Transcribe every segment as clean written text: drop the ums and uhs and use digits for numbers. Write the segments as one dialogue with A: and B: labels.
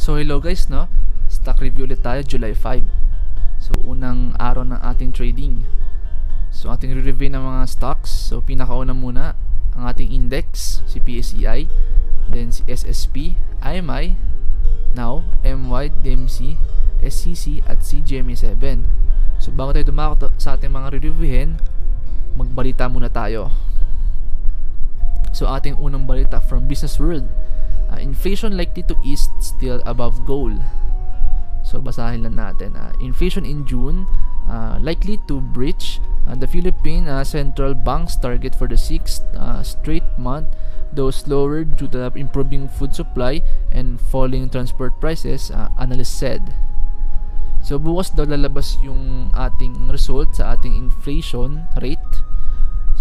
A: So hello guys, no? Stock review ulit tayo, July 5. So unang araw ng ating trading. So ating review ng mga stocks. So pinakauna muna ang ating index, si PSEI, then si SSP, IMI, now MY, DMC, SCC at si GMA7. So bago tayo dumako sa ating mga reviewin, magbalita muna tayo. So ating unang balita from Business World. Inflation likely to ease still above goal. So basahin lang natin. Inflation in June likely to breach the Philippine Central Bank's target for the 6th straight month, though slower due to improving food supply and falling transport prices, analysts said. So bukas daw lalabas yung ating result sa ating inflation rate.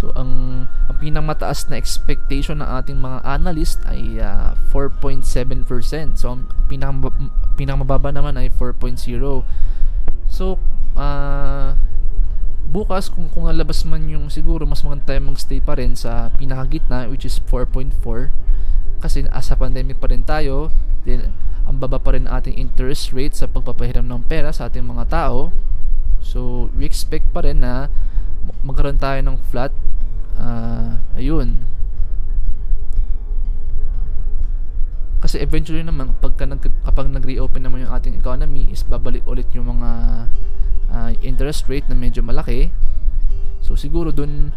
A: So ang pinamataas na expectation ng ating mga analyst ay 4.7%. So ang pinakamababa naman ay 4.0. So bukas kung lalabas man yung, siguro mas maganda tayo magstay pa rin sa pinakagitna, which is 4.4, kasi sa pandemic pa rin tayo. Then ang baba pa rin ating interest rate sa pagpapahiram ng pera sa ating mga tao. So we expect pa rin na magkaroon tayo ng flat. Ayun, kasi eventually naman kapag nag-reopen naman yung ating economy, is babalik ulit yung mga interest rate na medyo malaki. So siguro dun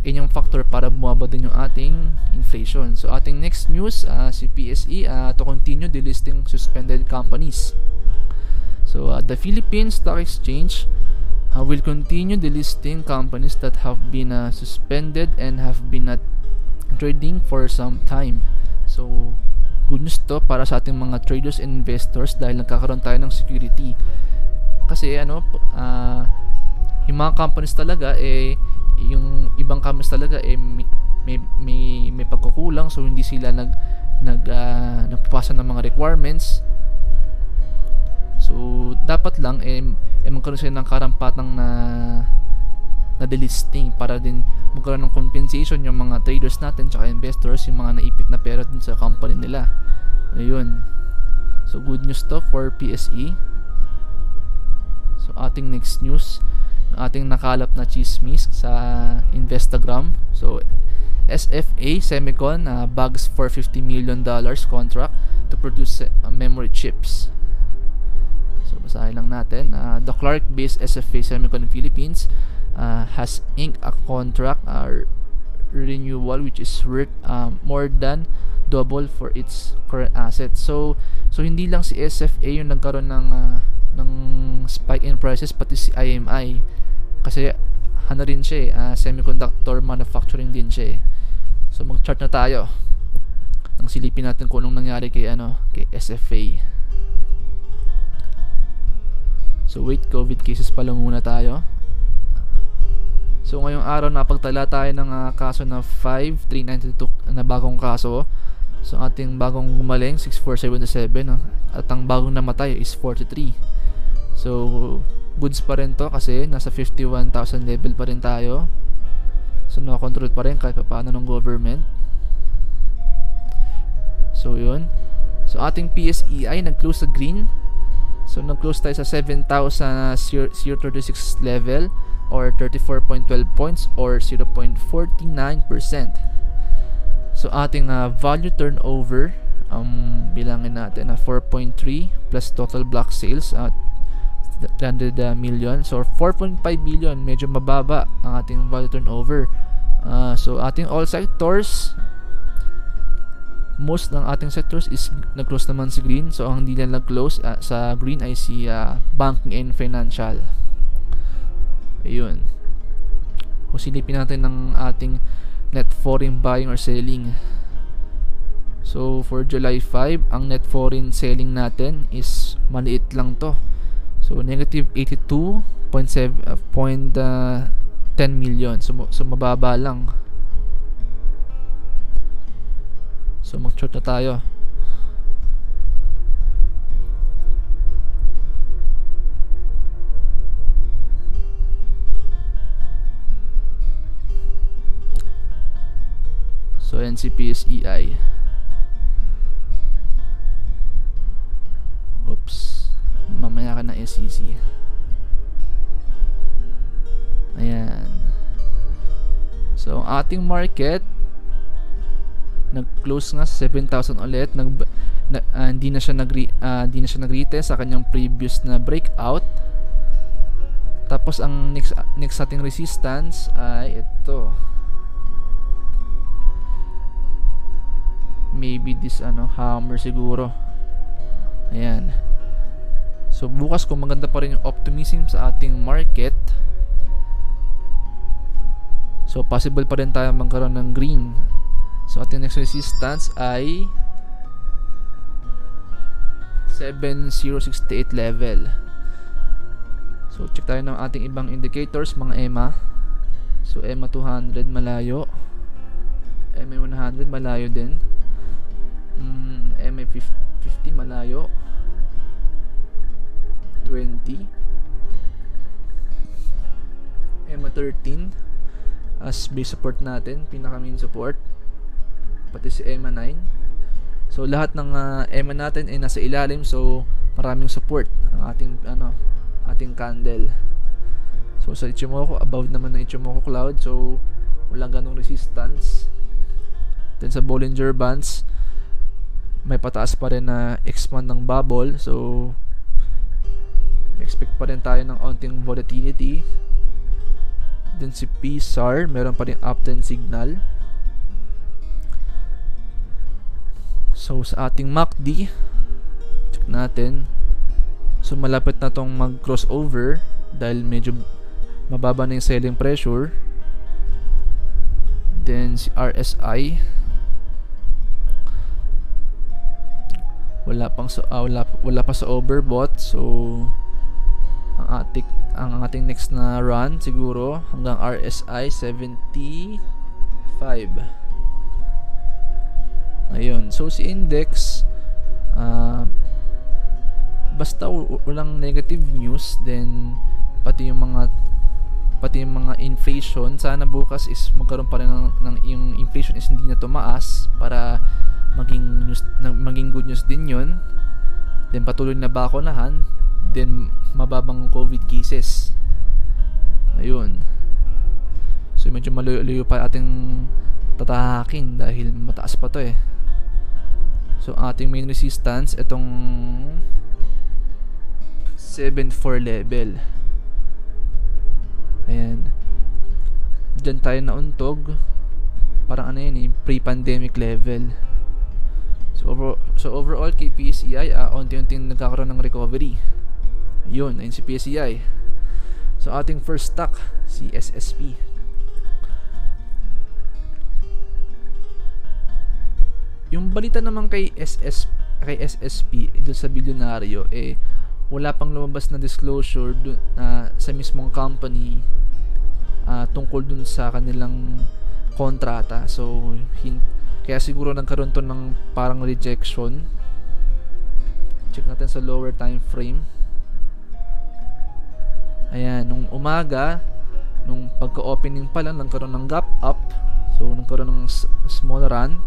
A: yung factor para bumaba din yung ating inflation. So ating next news, si PSE to continue delisting suspended companies. So the Philippine Stock Exchange will continue delisting companies that have been suspended and have been not trading for some time. So good news to para sa ating mga traders and investors, dahil nagkakaroon tayo ng security. Kasi yung mga companies talaga yung ibang companies talaga may pagkukulang, so hindi sila nagpapasa ng mga requirements. So dapat lang magkaroon sila ng karampatang na delisting para din magkaroon ng compensation yung mga traders natin tsaka investors, yung mga naipit na pera din sa company nila. Ayun. So good news to for PSE. So ating next news, ating nakalap na chismis sa Instagram. So SFA Semicon bags for $50 million contract to produce memory chips. So basahin lang natin. The Clark-based SFA Semicon Philippines has inked a contract renewal which is worth more than double for its current assets. So hindi lang si SFA yung nagkaroon ng spike in prices, pati si IMI, kasi rin siya semiconductor manufacturing din siya. So mag-chart na tayo nang silipin natin kung anong nangyari kay SFA. So wait, COVID cases pa lang muna tayo. So ngayong araw napagtala tayo ng kaso na 5,392 na bagong kaso. So ating bagong gumaling 6,477, at ang bagong namatay is 43. So goods pa rin to kasi nasa 51,000 level pa rin tayo. So nakakontrol pa rin kahit paano ng government. So yun. So ating PSEI nag-close sa green. So nag-close tayo sa 7,036 level, or 34.12 points, or 0.49%. So ating value turnover, bilangin natin 4.3 plus total block sales at 300 million. So 4.5 billion, medyo mababa ang ating value turnover. So ating all sectors, most ng ating sectors is nag-close naman si green. So ang hindi lang nag-close sa green ay si banking and financial. Ayun. Kung silipin natin ng ating net foreign buying or selling. So for July 5, ang net foreign selling natin is maliit lang to. So negative 82.10 million. So mababa lang. So mag-chart na tayo. So yan si PSEI. ang ating market nag-close nga sa 7,000 ulit. Hindi na siya nag-retest sa kanyang previous na breakout. Tapos ang next ating resistance ay ito. Maybe this hammer siguro. Ayan. So bukas kung maganda pa rin yung optimism sa ating market, so possible pa rin tayo magkaroon ng green. So ating next resistance ay 7068 level. So check tayo ng ating ibang indicators, mga EMA. So EMA 200 malayo, EMA 100 malayo din, EMA 50 malayo, 20, EMA 13 as base support natin, pinaka main support, pati si EMA 9. So lahat ng EMA natin ay nasa ilalim, so maraming support ang ating candle. So sa Ichimoku, above naman ng Ichimoku cloud, so walang ganong resistance. Then sa Bollinger Bands, may pataas pa rin na expand ng bubble, so expect pa rin tayo ng onting volatility. Then si PSAR, meron pa rin uptrend signal. So sa ating MACD, check natin. So malapit na tong mag-crossover dahil medyo mababa na yung selling pressure. Then si RSI, wala pa sa overbought. So ang ating next na run siguro hanggang RSI 75. Ayun. So si index, basta walang negative news, then pati yung mga inflation, sana bukas is magkaroon pa rin ng yung inflation is hindi na tumaas para maging good news din yun. Then patuloy na bakunahan, then mababang COVID cases. Ayun. So medyo malayo pa ating tatahakin dahil mataas pa to eh. So ating main resistance itong 74 level. Ayan. Diyan tayo nauntog. Parang yun, pre-pandemic level. So overall kay PSEI, unti-unting nagkakaroon ng recovery. Ayun si PSEI. So ating first stock, si SSP. Yung balita naman kay SSP doon sa bilyonaryo, wala pang lumabas na disclosure sa mismong company tungkol dun sa kanilang kontrata. So kaya siguro nagkaroon to ng parang rejection. Check natin sa lower time frame. Ayan, nung umaga, nung pagka-opening pa lang, nagkaroon ng gap up. So nagkaroon ng small run.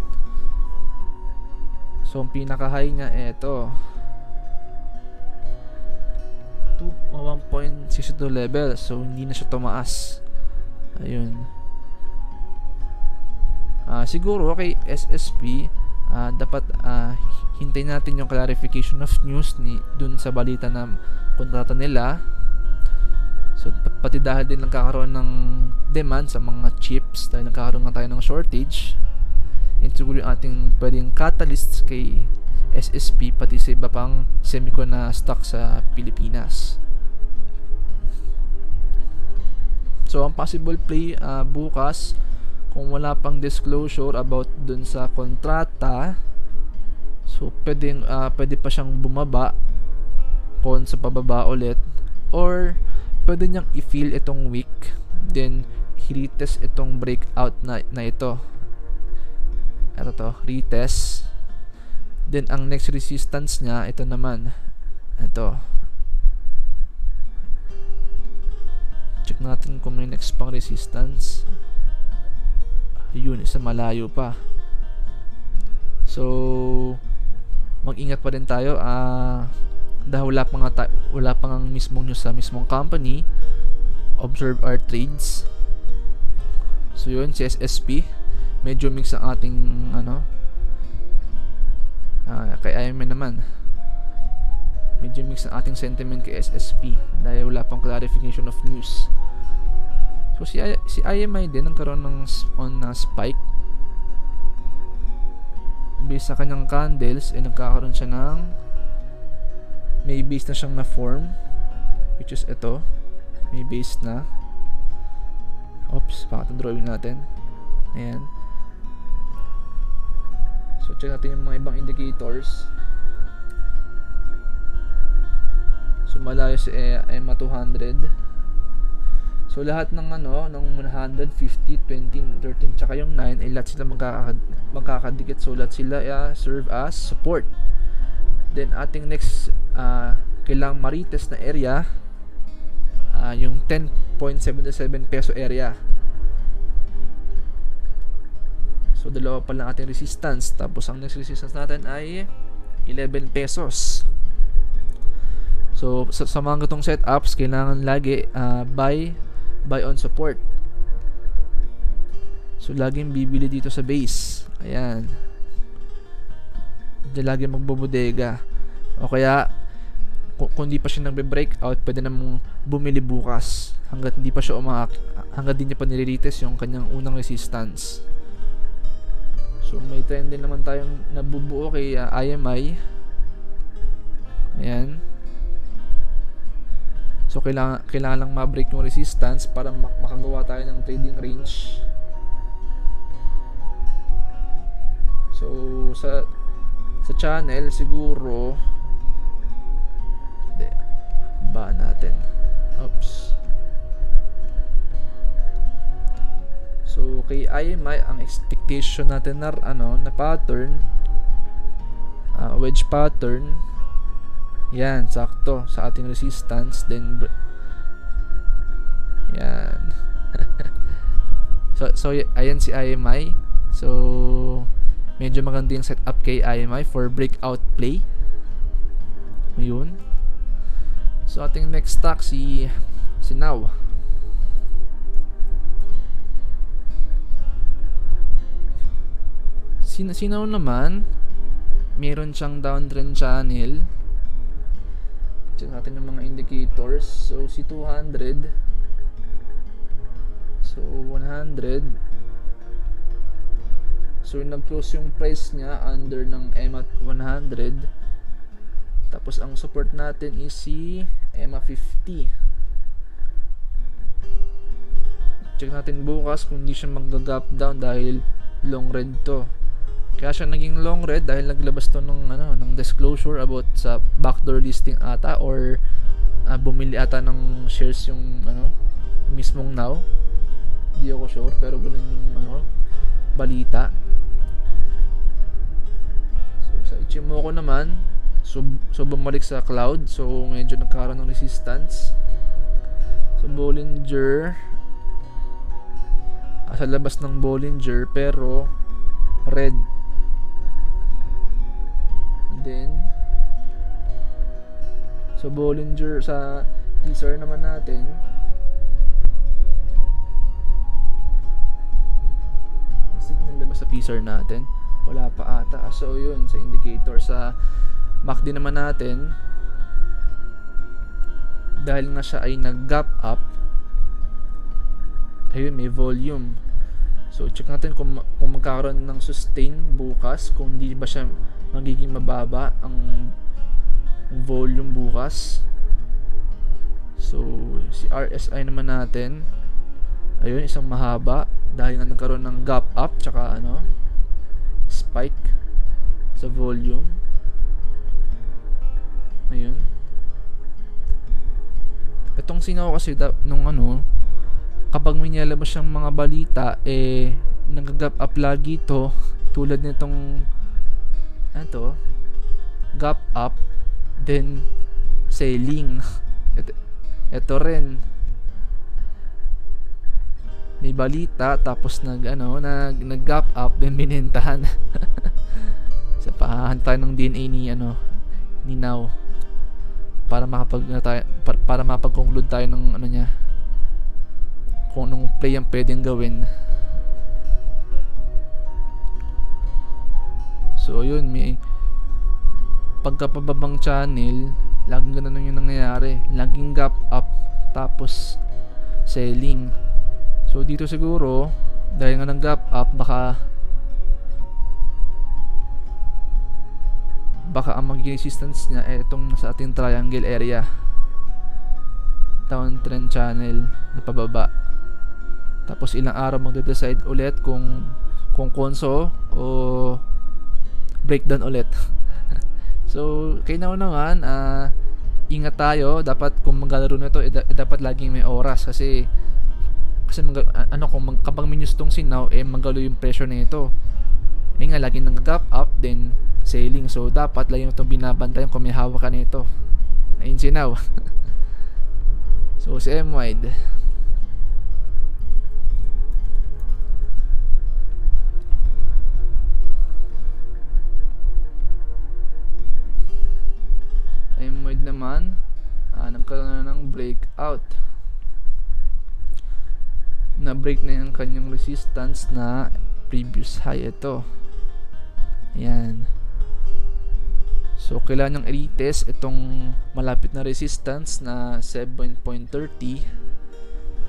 A: So ang pinaka-high niya ito 1.62 level. So hindi na siya tumaas. Ayun. Siguro kay SSP, dapat hintayin natin yung clarification of news dun sa balita na kontrata nila. So pati dahil din nagkakaroon ng demand sa mga chips, dahil nagkakaroon nga tayo ng shortage, and siguro yung ating pwedeng catalyst kay SSP pati sa iba pang semicon na stock sa Pilipinas. So ang possible play bukas, kung wala pang disclosure about dun sa kontrata, so pwede pa siyang bumaba kon sa pababa ulit, or pwede niyang i-fill itong week, then retest itong breakout na ito. Ito to, retest. Then ang next resistance niya, ito naman. Ito. Check natin kung may next pang resistance. Yun, isa malayo pa. So mag-ingat pa rin tayo dahil wala pang ang mismong news sa mismong company. Observe our trades. So yun, si SSP, medyo mix ang ating ano, kay IMI naman, medyo mix ang ating sentiment kay SSP dahil wala pang clarification of news. So si IMI din nagkaroon ng spike based sa kanyang candles, nagkakaroon siya ng may base na siyang na form, which is ito, may base na. Oops, pangatong drawing natin. Ayan. So check natin yung mga ibang indicators. So malayo si EMA 200. So lahat ng ano, ng 100, 50, 20, 13 tsaka yung 9 ay lahat sila magkakadikit. So lahat sila serve as support. Then ating next kailangang marites na area, yung 10.77 peso area. So dalawa pa lang ating resistance. Tapos ang next resistance natin ay 11 pesos. So sa mga ganitong setups, kailangan lagi buy on support. So laging bibili dito sa base. Ayan. Diyan lagi magbobodega. O kaya kung hindi pa siya nagbe-breakout, pwede namang bumili bukas hangga't hindi pa siya hangga't hindi niya pa nililites yung kanyang unang resistance. So may trend din naman tayong nabubuo kay IMI. Ayan. So kailangan lang ma-break yung resistance para makagawa tayo ng trading range. So sa channel siguro ba natin. Oops. So kay IMI ang expectation natin na na pattern, wedge pattern. Yan, sakto sa ating resistance, then yan. so ayan si IMI. So medyo maganda yung setup kay IMI for breakout play. Ayun. So ating next stock si Now. Si Now naman, meron siyang downtrend channel. Check natin yung mga indicators. So si 200, so 100. So nag-close yung price niya under ng EMA 100. Tapos ang support natin is si EMA 50. Check natin bukas kung hindi siya mag-gap down dahil long red to. Kaya siya naging long red dahil naglabas to ng disclosure about sa backdoor listing ata, or bumili ata ng shares yung mismong Now. Hindi ako sure, pero ganun yung balita. So sa Ichimoku naman, so bumalik sa cloud, so medyo nagkaroon ng resistance. So Bollinger, sa labas ng Bollinger pero red. Then so Bollinger sa teaser naman natin, signal na ba sa teaser natin? Wala pa ata. So yun, sa indicator sa MACD naman natin, dahil nga siya ay nag-gap up, ayun, may volume. So check natin kung magkakaroon ng sustain bukas, kung hindi ba siya magiging mababa ang volume bukas. So si RSI naman natin, ayun, isang mahaba dahil nga nagkaroon ng gap up tsaka spike sa volume. Ayun. Itong Sinaw kasi nung kapag may nilabas siyang mga balita, nag-gap up lagi to, tulad nitong gap up then selling. Ito rin, may balita tapos nag-gap up then binentahan. Sa pahahan tayo ng DNA ni Now para mapag-conclude tayo ng niya, kung anong play ang pwedeng gawin. So yun, may pagkapababang channel, laging ganun yung nangyayari, laging gap up tapos selling. So dito siguro dahil nga ng gap up, baka ang magiging resistance niya itong sa ating triangle area, downtrend channel na pababa. Tapos ilang araw magde-decide ulit kung konso o breakdown ulit. So kailangan ingat tayo. Dapat kung maglalaro nito dapat laging may oras kasi kapag minus tong sinaw magalo yung pressure nito. Nga laging nang gap up then selling. So dapat laging itong binabantayan kung may hawak ka nito na sinaw. So si M-wide, naman nagkaroon na ng breakout, na break na yung kanyang resistance na previous high. Ito, yan. So kailangan niyang i-retest itong malapit na resistance na 7.30.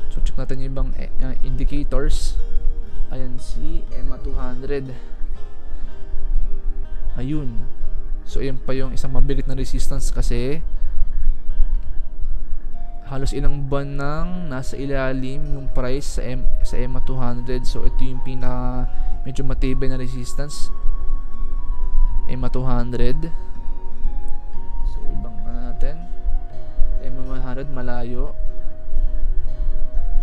A: So check natin yung ibang indicators. Ayan si EMA 200. Ayun. So ayan pa yung isang mabigat na resistance kasi halos ilang buwan nang nasa ilalim yung price sa EMA 200. So ito yung medyo matibay na resistance, EMA 200. So ibang natin, EMA 100 malayo.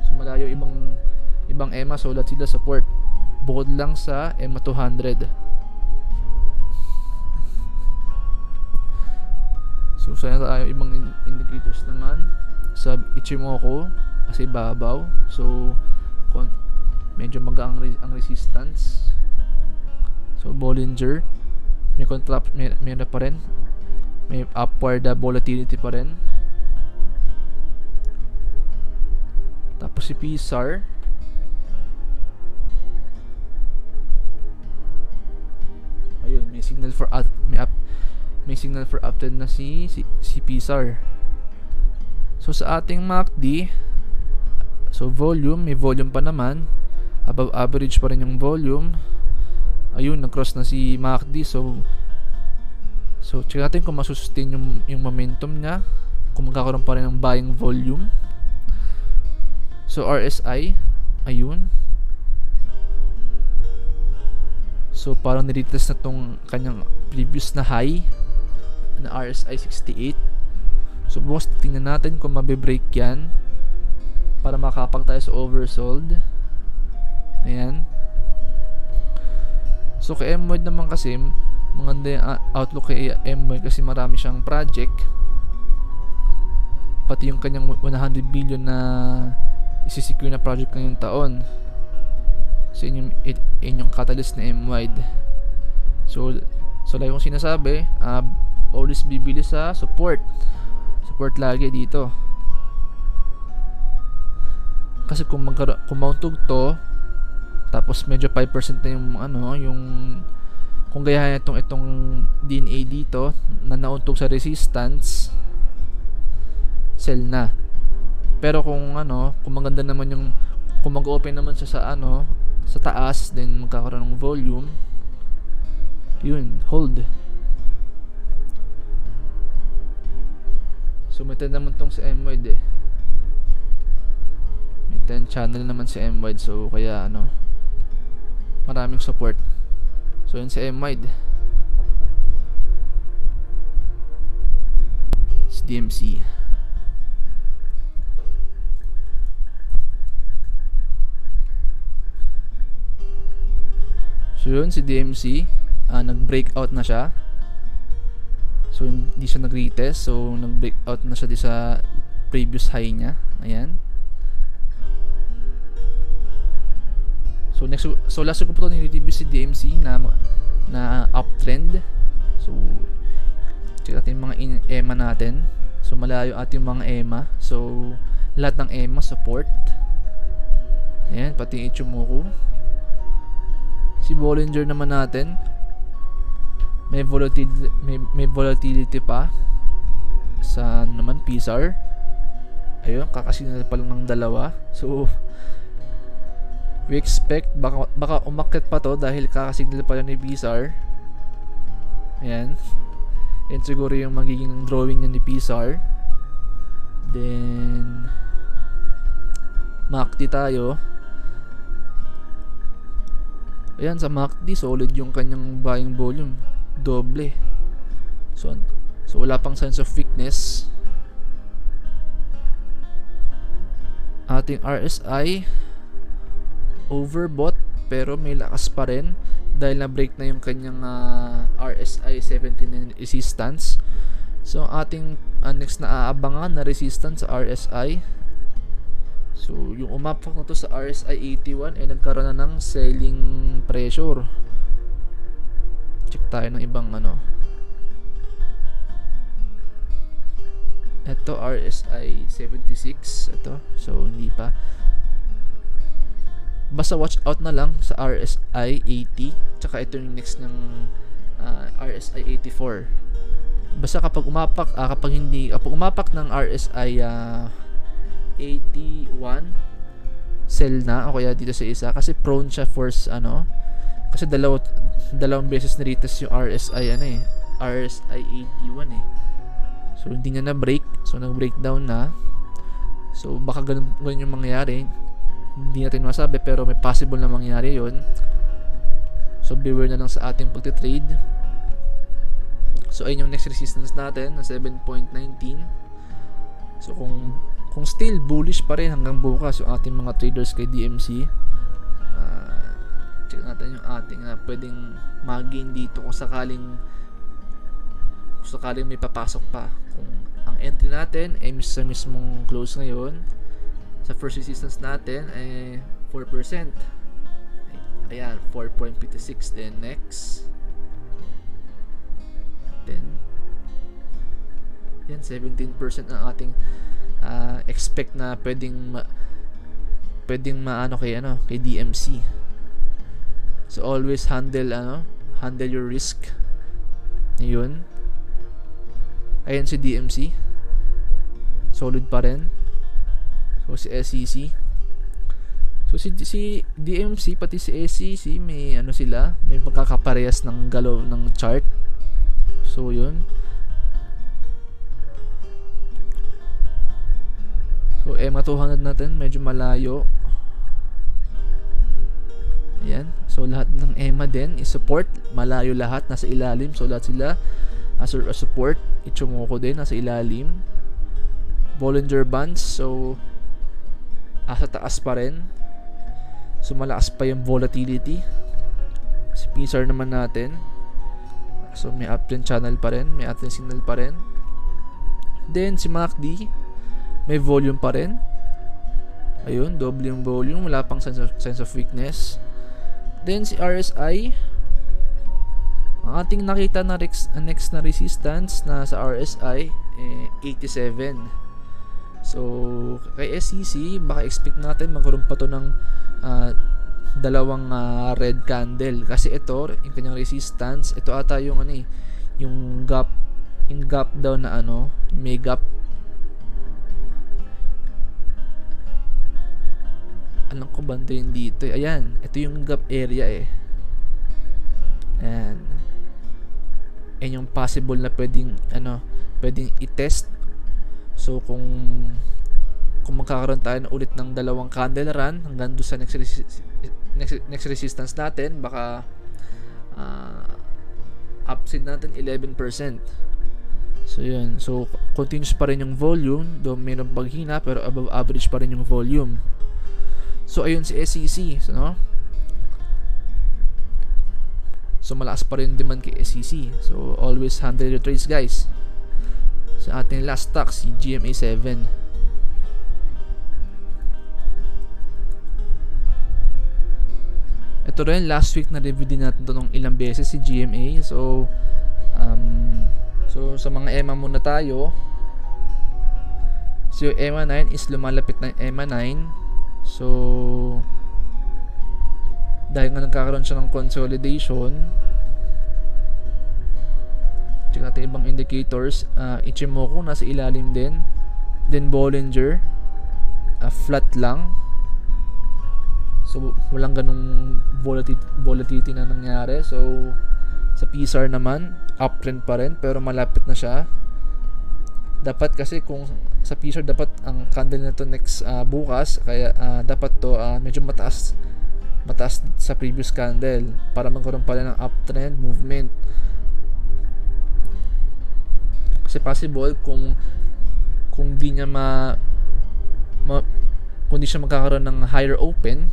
A: So malayo ibang EMA, so lahat sila support bukod lang sa EMA 200. So sana tayo ibang indicators naman sa Ichimoku kasi babaw. So medyo magaan ang resistance. So Bollinger may na pa rin, may upward volatility pa rin. Tapos si PSAR, ayun, may signal for uptrend na si PSAR. So sa ating MACD, so may volume pa naman, above average pa rin yung volume. Ayun, nag-cross na si MACD. So check natin kung masustain yung momentum niya, kung magkakaroon pa rin ng buying volume. So RSI, ayun. So parang niretest na tong kanyang previous na high na RSI 68. So bukas tingnan natin kung mabe-break yan para makapag tayo sa oversold. Ayan. So kay M-wide naman kasi maganda yung outlook kay M-wide kasi marami siyang project, pati yung kanyang 100 billion na isisecure na project ngayong taon. So yung catalyst na M-wide. So like kong sinasabi, always bibili sa support lagi dito. Kasi kung mauntog to, tapos medyo 5% na yung kung gayahin itong DNA dito na nauntog sa resistance, sell na. Pero kung maganda naman kung mag-open naman siya sa taas, then magkakaroon ng volume, yun, hold. So may 10 naman tong si M-wide may 10 channel naman si M-wide, so kaya maraming support. So yun si M-wide. Si DMC, so yun si DMC, nag-breakout na siya. So hindi siya nag-retest, so nag-breakout na siya sa previous high niya. Ayan. So last ko po ito nilitibis si DMC na uptrend. So check natin yung mga EMA natin. So malayo ating mga EMA. So lahat ng EMA support. Ayan, pati Ichimoku. Si Bollinger naman natin, may volatility pa sa naman PSAR. Ayun, kakasignal pa lang ng dalawa. So we expect baka umakyat pa to dahil kakasignal pa lang ni PSAR. Ayan. Yan siguro yung magiging drawing niya ni PSAR. Then MACD tayo. Ayan, sa MACD solid yung kanyang buying volume, doble. So wala pang sense of weakness. Ating RSI overbought pero may lakas pa rin dahil na-break na yung kanyang RSI 17 resistance. So ating next na aabangan na resistance sa RSI. So yung umapak na to sa RSI 81 ay nagkaroon na ng selling pressure. Check tayo ng ibang ito RSI 76 ito. So hindi pa. Basta watch out na lang sa RSI 80 tsaka ito yung next ng RSI 84. Basta kapag umapak ng RSI 81 sell na o kaya dito sa isa kasi prone siya for kasi dalawang beses na retest yung RSI RSI 81 so hindi niya na break, so nag breakdown na, so baka ganun yung mangyayari, hindi natin masabi pero may possible na mangyari yon. So beware na lang sa ating pagtitrade. So ayun yung next resistance natin na 7.19. So kung still bullish pa rin hanggang bukas yung ating mga traders kay DMC, check natin yung ating pwedeng mag-gain dito kung sakaling may papasok pa. Kung ang entry natin ay sa mismong close ngayon, sa first resistance natin ay 4%. Ayan, 4.56. Then next, then yan 17% ang ating expect na pwedeng maano kay DMC. So always handle your risk. Ayun. Ayan si DMC. Solid pa rin. So si SEC. So si DMC pati si SEC may may pagkakaparehas ng galaw ng chart. So yun. So EMA 200 natin medyo malayo. Ayan. So lahat ng EMA din is support, malayo lahat, nasa ilalim. So lahat sila as a support. Ichimoku din nasa ilalim. Bollinger Bands, so asa taas pa rin. So malakas pa yung volatility. Si PSAR naman natin, so may uptrend channel pa rin, may uptrend signal pa rin. Then si MACD may volume pa rin. Ayun, double yung volume, wala pang sense of weakness. Then si RSI, ang ating nakita na next na resistance na sa RSI 87. So kay SEC baka expect natin magkaroon pa to ng dalawang red candle kasi ito yung kanyang resistance, ito ata yung yung gap daw na yung may gap. Alam ko banda yun dito. Ayan, ito yung gap area Ayan. Ayan yung possible na pwedeng i-test. So kung magkakaroon tayo ulit ng dalawang candle run hanggang doon sa next resistance natin, baka upside natin 11%. So yun. So continuous pa rin yung volume, though mayroong paghina pero above average pa rin yung volume. So ayun si SEC, so malakas pa rin demand kay SEC. So always handle your trades, guys. Sa ating last stock, si GMA7. Ito rin, last week na review din natin ito ng ilang beses, si GMA. So sa mga EMA muna tayo. So yung EMA 9 is lumalapit ng EMA 9. So dahil nga nagkakaroon siya ng consolidation, natin ibang indicators. Ichimoku nasa ilalim din. Then Bollinger, flat lang. So walang ganung volatility na nangyari. So sa PSAR naman, uptrend pa rin pero malapit na siya. Dapat kasi kung sa PSAR dapat ang candle na to next bukas, kaya dapat to medyo mataas sa previous candle para magkaroon pa rin ng uptrend movement. Kasi possible kung di niya kung di siya magkakaroon ng higher open,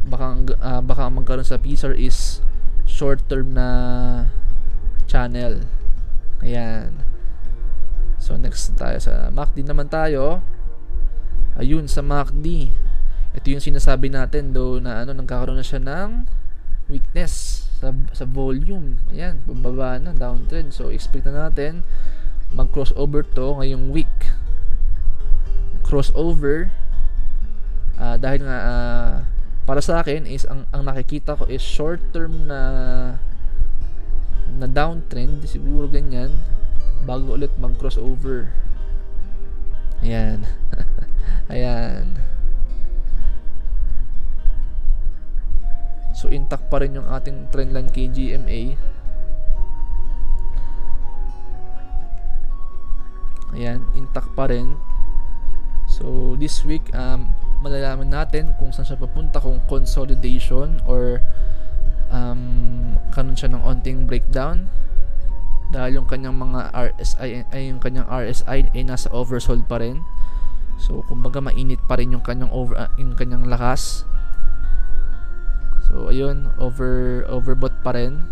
A: baka magkaroon sa PSAR is short term na channel. Ayan. So next tayo sa MACD naman tayo. Ayun, sa MACD, ito yung sinasabi natin na nagkakaroon na siya ng weakness sa volume. Ayan, bababa na, downtrend. So expect na natin mag-crossover to ngayong week. Crossover dahil nga para sa akin is ang nakikita ko is short term na downtrend, siguro ganyan, bago ulit mag-crossover. Ayan. Ayan. So intact pa rin yung ating trendline KGMA. Ayan, intact pa rin. So this week malalaman natin kung saan siya papunta, kung consolidation or kanon siya ng onting breakdown, dahil yung kanyang mga RSI ay nasa oversold pa rin. So kumbaga mainit pa rin yung kanyang lakas. So ayun, overbought pa rin.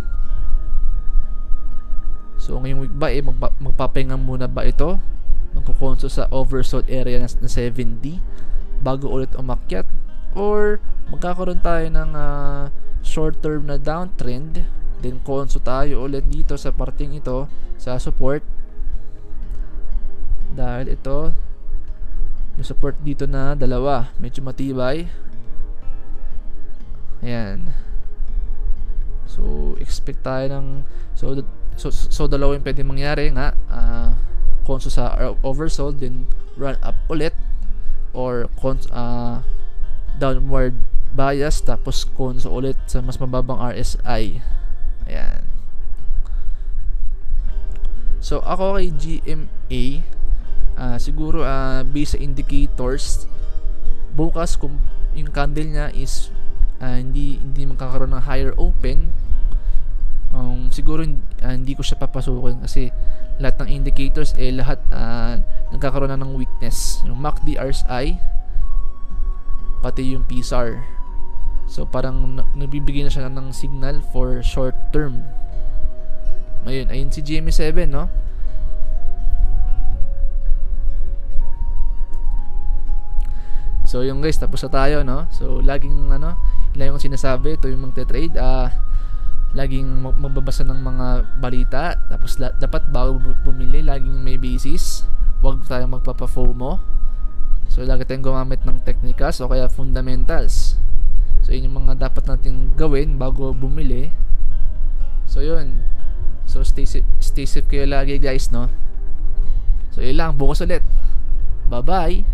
A: So ngayong week ba magpapahinga muna ba ito? Magkukonso sa oversold area na 70 bago ulit umakyat, or magkakaroon tayo ng short term na downtrend, then konso tayo ulit dito sa parting ito sa support, dahil ito may support dito na dalawa, medyo matibay. Ayan. So expect tayo ng so dalawa yung pwede mangyari nga, konso sa oversold, then run up ulit, or downward bias tapos konso ulit sa mas mababang RSI. Ayan. So ako kay GMA, siguro based sa indicators, bukas kung yung candle niya is hindi magkakaroon ng higher open, siguro hindi ko siya papasukin kasi lahat ng indicators lahat nagkakaroon na ng weakness, yung MACD, RSI, pati yung PSAR. So parang nagbibigay na siya ng signal for short term. Ayun si GMA7, no? So yung guys, tapos na tayo, no? So laging ilan yung sinasabi, ito yung magte-trade, laging magbabasa ng mga balita, tapos dapat bago bumili laging may basis, huwag tayong magpapa-FOMO. So lagi tayong gumamit ng technicals o kaya fundamentals. So yun yung mga dapat nating gawin bago bumili. So yun, so stay safe kayo lagi guys, no? So yun lang, bukas ulit, bye bye.